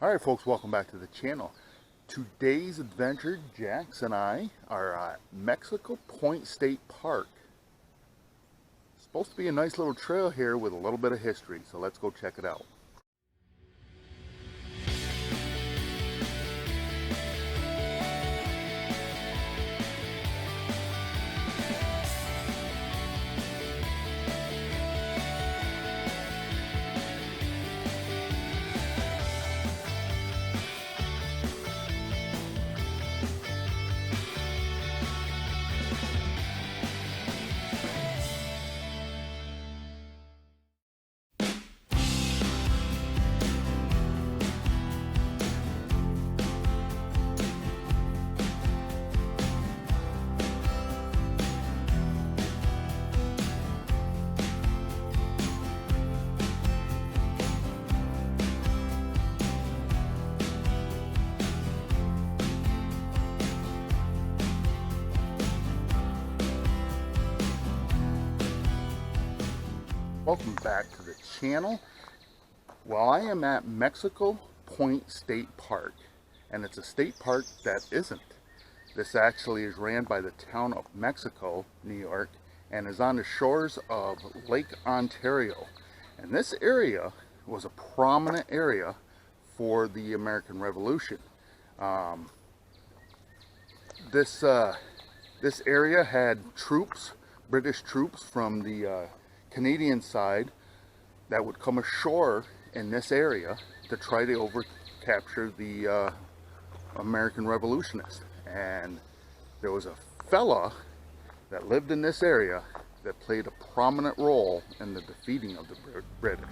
Alright folks, welcome back to the channel. Today's adventure, Jax and I are at Mexico Point State Park. It's supposed to be a nice little trail here with a little bit of history, so let's go check it out. Welcome back to the channel. Well, I am at Mexico Point State Park, and it's a state park that isn't. This actually is ran by the town of Mexico, New York, and is on the shores of Lake Ontario. And this area was a prominent area for the American Revolution. This area had troops, British troops from the Canadian side that would come ashore in this area to try to capture the American revolutionists. And there was a fella that lived in this area that played a prominent role in the defeating of the British.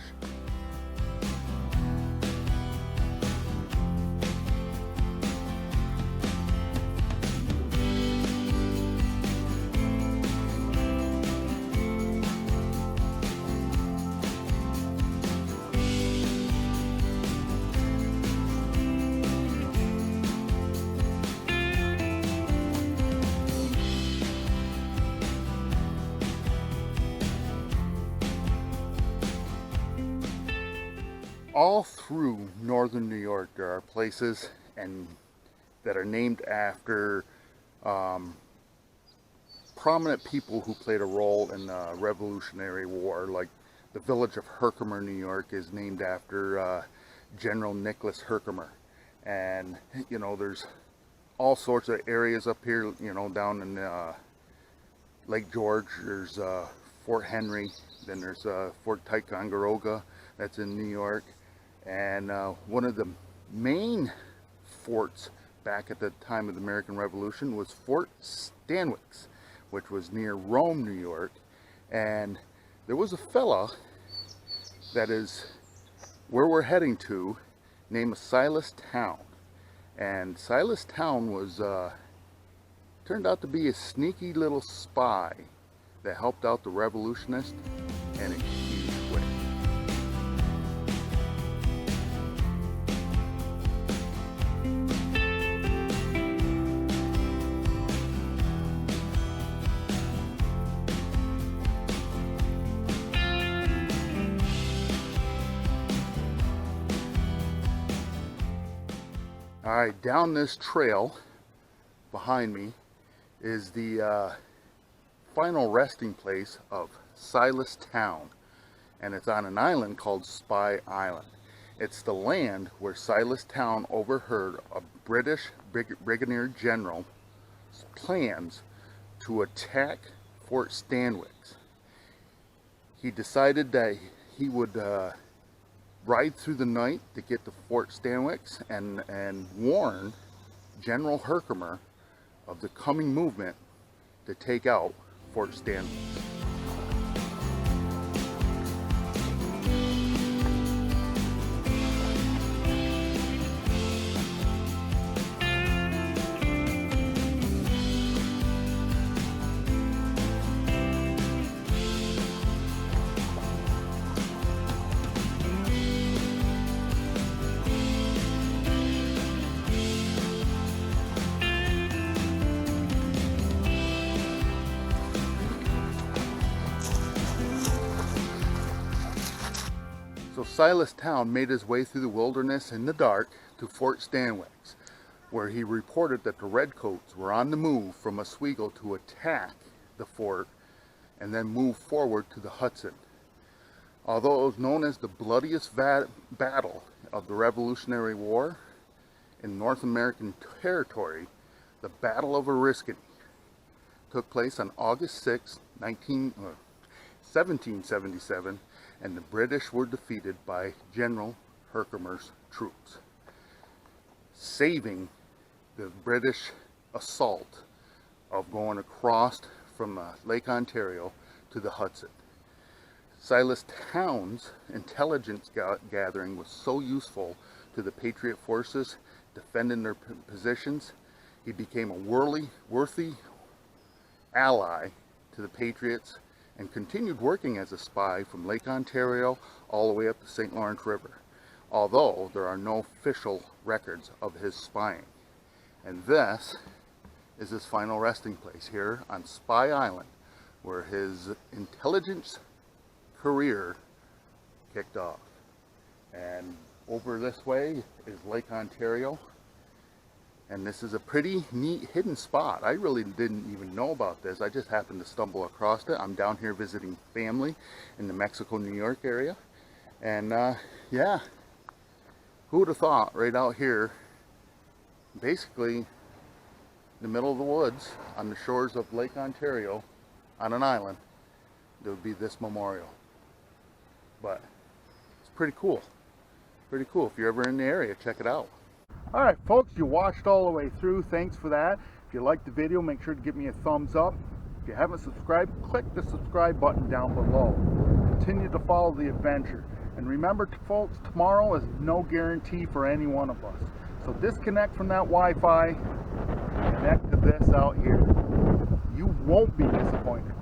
All through northern New York, there are places that are named after prominent people who played a role in the Revolutionary War. Like the village of Herkimer, New York is named after General Nicholas Herkimer. And, you know, there's all sorts of areas up here, you know, down in Lake George. There's Fort Henry, then there's Fort Ticonderoga, that's in New York. And one of the main forts back at the time of the American Revolution was Fort Stanwix, which was near Rome, New York. And there was a fella that is where we're heading to, named Silas Town. And Silas Town was turned out to be a sneaky little spy that helped out the revolutionists in a huge way. Alright, down this trail behind me is the final resting place of Silas Town, and it's on an island called Spy Island. It's the land where Silas Town overheard a British Brigadier General's plans to attack Fort Stanwix. He decided that he would ride through the night to get to Fort Stanwix and warn General Herkimer of the coming movement to take out Fort Stanwix. Silas Town made his way through the wilderness in the dark to Fort Stanwix, where he reported that the Redcoats were on the move from Oswego to attack the fort and then move forward to the Hudson. Although it was known as the bloodiest battle of the Revolutionary War in North American territory, the Battle of Oriskany took place on August 6, 1777, and the British were defeated by General Herkimer's troops, saving the British assault of going across from Lake Ontario to the Hudson. Silas Town's intelligence gathering was so useful to the Patriot forces defending their positions. He became a worthy ally to the Patriots and continued working as a spy from Lake Ontario all the way up the St. Lawrence River, although there are no official records of his spying. And this is his final resting place here on Spy Island, where his intelligence career kicked off. And over this way is Lake Ontario, and this is a pretty neat hidden spot. I really didn't even know about this. I just happened to stumble across it. I'm down here visiting family in the Mexico, New York area, and yeah, who would have thought right out here, basically in the middle of the woods on the shores of Lake Ontario on an island, there would be this memorial. But it's pretty cool. Pretty cool. If you're ever in the area, check it out. Alright folks, you watched all the way through. Thanks for that. If you liked the video, make sure to give me a thumbs up. If you haven't subscribed, click the subscribe button down below. Continue to follow the adventure. And remember folks, tomorrow is no guarantee for any one of us. So disconnect from that Wi-Fi, connect to this out here. You won't be disappointed.